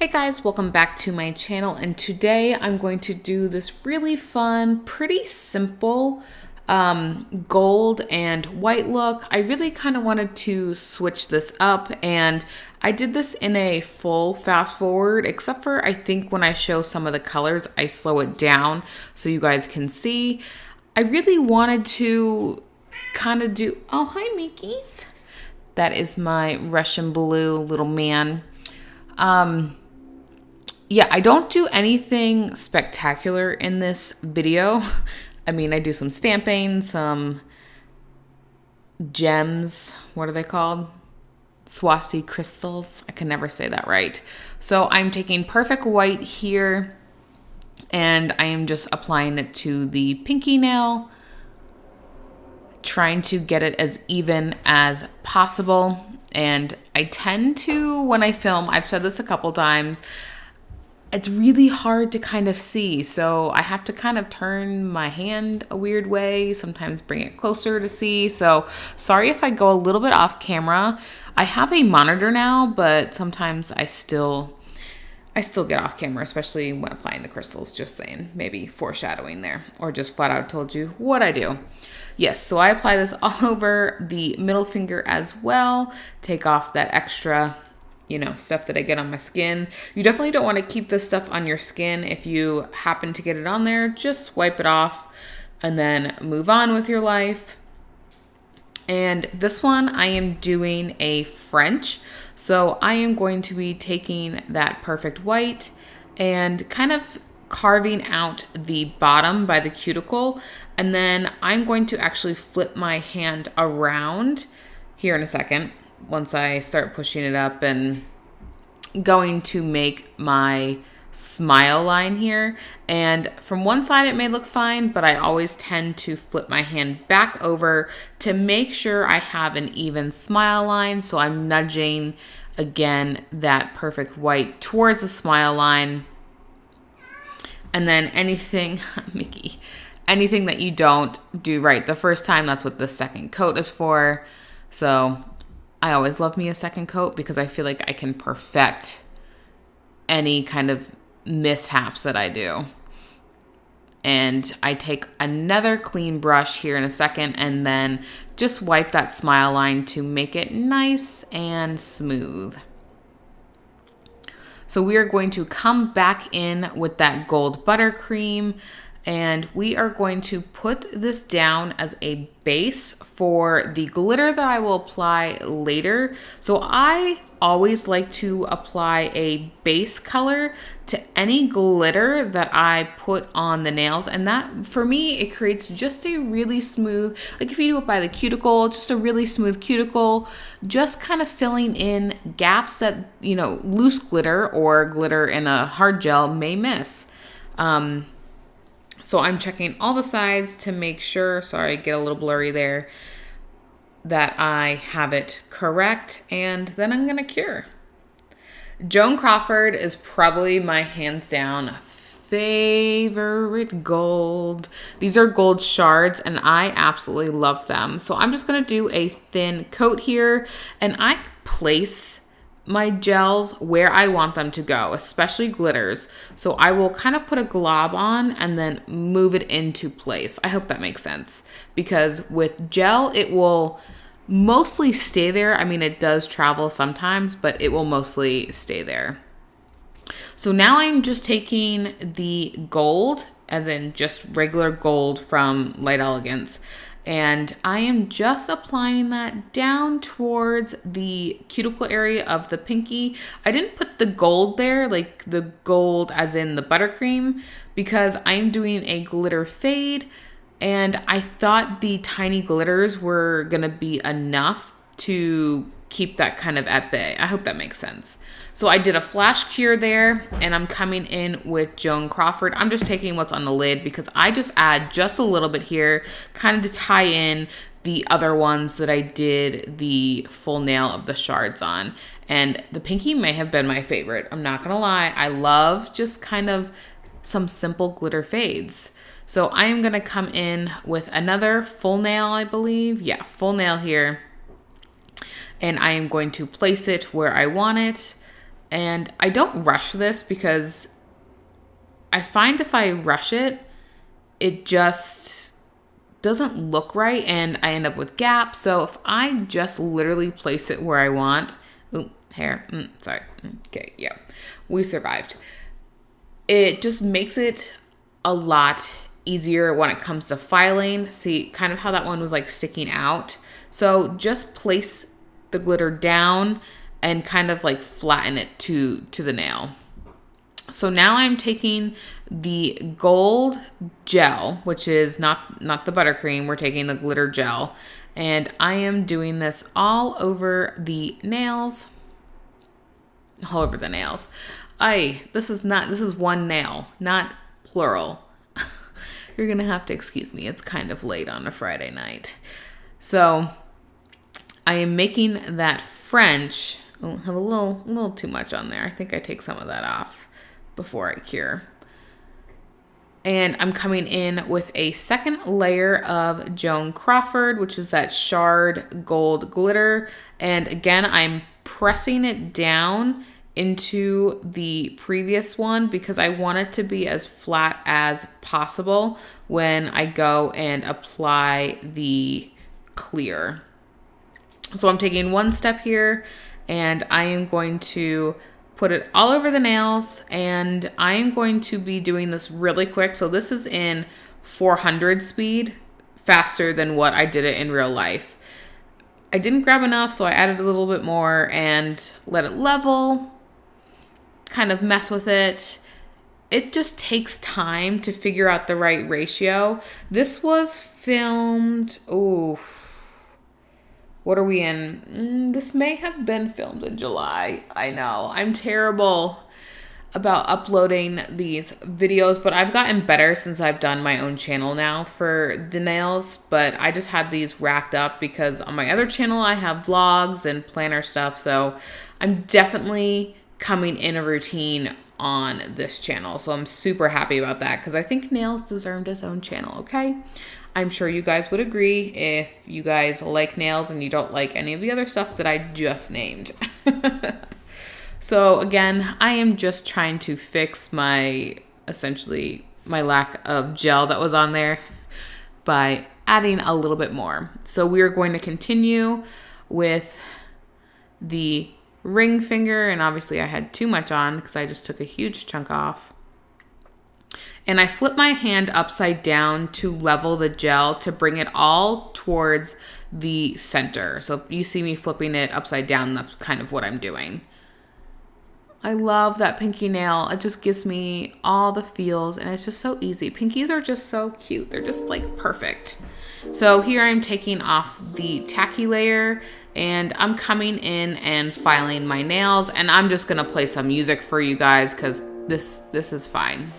Hey guys, welcome back to my channel, and today I'm going to do this really fun, pretty simple gold and white look. I really kind of wanted to switch this up, and I did this in a full fast forward, except for I think when I show some of the colors, I slow it down so you guys can see. I really wanted to kind of do, oh hi Mickey's. That is my Russian blue little man. Yeah, I don't do anything spectacular in this video. I mean, I do some stamping, some gems. What are they called? Swasti crystals. I can never say that right. So I'm taking perfect white here, and I am just applying it to the pinky nail, trying to get it as even as possible. And I tend to, when I film, I've said this a couple times, it's really hard to kind of see. So I have to kind of turn my hand a weird way, sometimes bring it closer to see. So sorry if I go a little bit off camera. I have a monitor now, but sometimes I still get off camera, especially when applying the crystals, just saying, maybe foreshadowing there, or just flat out told you what I do. Yes, so I apply this all over the middle finger as well. Take off that extra stuff that I get on my skin. You definitely don't want to keep this stuff on your skin. If you happen to get it on there, just wipe it off and then move on with your life. And this one, I am doing a French. So I am going to be taking that perfect white and kind of carving out the bottom by the cuticle. And then I'm going to actually flip my hand around here in a second, once I start pushing it up, and going to make my smile line here. And from one side it may look fine, but I always tend to flip my hand back over to make sure I have an even smile line. So I'm nudging again that perfect white towards the smile line. And then anything, Mickey, anything that you don't do right the first time, that's what the second coat is for. So I always love me a second coat because I feel like I can perfect any kind of mishaps that I do. And I take another clean brush here in a second and then just wipe that smile line to make it nice and smooth. So we are going to come back in with that gold buttercream, and we are going to put this down as a base for the glitter that I will apply later. So I always like to apply a base color to any glitter that I put on the nails. And that, for me, it creates just a really smooth, like if you do it by the cuticle, just a really smooth cuticle, just kind of filling in gaps that, loose glitter or glitter in a hard gel may miss. So I'm checking all the sides to make sure, sorry, get a little blurry there, that I have it correct, and then I'm gonna cure. Joan Crawford is probably my hands down favorite gold. These are gold shards and I absolutely love them. So I'm just gonna do a thin coat here, and I place my gels where I want them to go, especially glitters. So I will kind of put a glob on and then move it into place. I hope that makes sense, because with gel, it will mostly stay there. I mean, it does travel sometimes, but it will mostly stay there. So now I'm just taking the gold, as in just regular gold from Light Elegance, and I am just applying that down towards the cuticle area of the pinky. I didn't put the gold there, like the gold as in the buttercream, because I'm doing a glitter fade, and I thought the tiny glitters were gonna be enough to keep that kind of at bay. I hope that makes sense. So I did a flash cure there, and I'm coming in with Joan Crawford. I'm just taking what's on the lid because I just add just a little bit here, kind of to tie in the other ones that I did the full nail of the shards on. And the pinky may have been my favorite. I'm not gonna lie. I love just kind of some simple glitter fades. So I am gonna come in with another full nail, I believe. Yeah, full nail here. And I am going to place it where I want it. And I don't rush this because I find if I rush it, it just doesn't look right and I end up with gaps. So if I just literally place it where I want, hair, sorry. Okay, yeah, we survived. It just makes it a lot easier when it comes to filing. See kind of how that one was like sticking out. So just place the glitter down and kind of like flatten it to the nail. So now I'm taking the gold gel, which is not the buttercream. We're taking the glitter gel, and I am doing this all over the nails. All over the nails. This is one nail, not plural. You're gonna have to excuse me. It's kind of late on a Friday night. So I am making that French. I have a little too much on there. I think I take some of that off before I cure. And I'm coming in with a second layer of Joan Crawford, which is that shard gold glitter. And again, I'm pressing it down into the previous one because I want it to be as flat as possible when I go and apply the clear. So I'm taking one step here and I am going to put it all over the nails, and I am going to be doing this really quick. So this is in 400 speed, faster than what I did it in real life. I didn't grab enough, so I added a little bit more and let it level, kind of mess with it. It just takes time to figure out the right ratio. This was filmed, what are we in? This may have been filmed in July. I know. I'm terrible about uploading these videos, but I've gotten better since I've done my own channel now for the nails. But I just had these racked up because on my other channel, I have vlogs and planner stuff. So I'm definitely coming in a routine on this channel. So I'm super happy about that because I think nails deserved its own channel, okay? I'm sure you guys would agree if you guys like nails and you don't like any of the other stuff that I just named. So again, I am just trying to fix essentially my lack of gel that was on there by adding a little bit more. So we are going to continue with the ring finger, and obviously I had too much on because I just took a huge chunk off. And I flip my hand upside down to level the gel to bring it all towards the center. So if you see me flipping it upside down, that's kind of what I'm doing. I love that pinky nail. It just gives me all the feels and it's just so easy. Pinkies are just so cute. They're just like perfect. So here I'm taking off the tacky layer and I'm coming in and filing my nails, and I'm just gonna play some music for you guys because this is fine.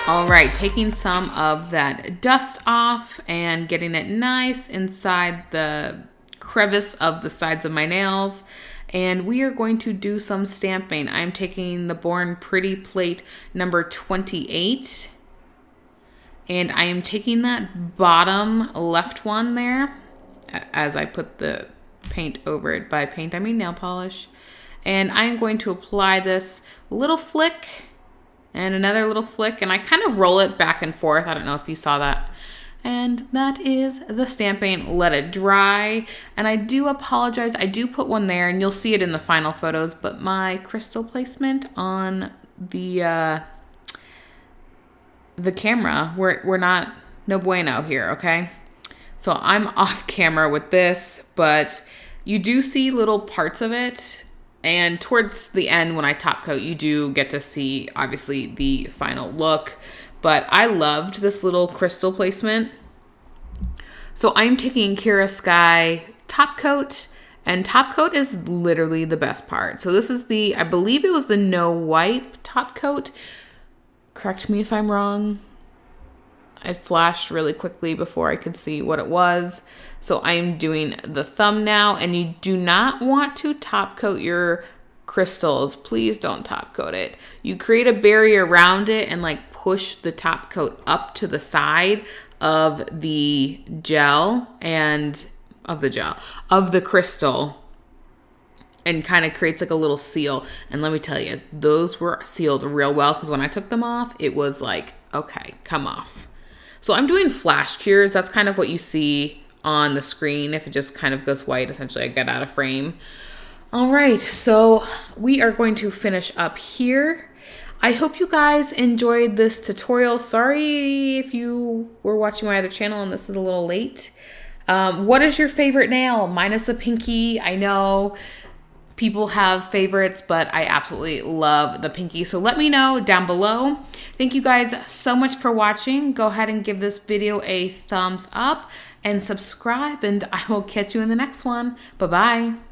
All right, taking some of that dust off and getting it nice inside the crevice of the sides of my nails. And we are going to do some stamping. I'm taking the Born Pretty plate number 28. And I am taking that bottom left one there as I put the paint over it. By paint, I mean nail polish. And I am going to apply this little flick and another little flick, and I kind of roll it back and forth. I don't know if you saw that. And that is the stamping. Let it dry. And I do apologize. I do put one there, and you'll see it in the final photos, but my crystal placement on the camera, we're not, no bueno here, okay? So I'm off camera with this, but you do see little parts of it. And towards the end, when I top coat, you do get to see, obviously, the final look. But I loved this little crystal placement. So I'm taking Kira Sky top coat. And top coat is literally the best part. So this is I believe it was the no wipe top coat. Correct me if I'm wrong. It flashed really quickly before I could see what it was. So I'm doing the thumb now, and you do not want to top coat your crystals. Please don't top coat it. You create a barrier around it and like push the top coat up to the side of the gel of the crystal, and kind of creates like a little seal. And let me tell you, those were sealed real well, because when I took them off, it was like, okay, come off. So I'm doing flash cures. That's kind of what you see on the screen. If it just kind of goes white, essentially I get out of frame. All right, so we are going to finish up here. I hope you guys enjoyed this tutorial. Sorry if you were watching my other channel and this is a little late. What is your favorite nail? Mine is the pinky. I know people have favorites, but I absolutely love the pinky. So let me know down below. Thank you guys so much for watching. Go ahead and give this video a thumbs up and subscribe, and I will catch you in the next one. Bye-bye.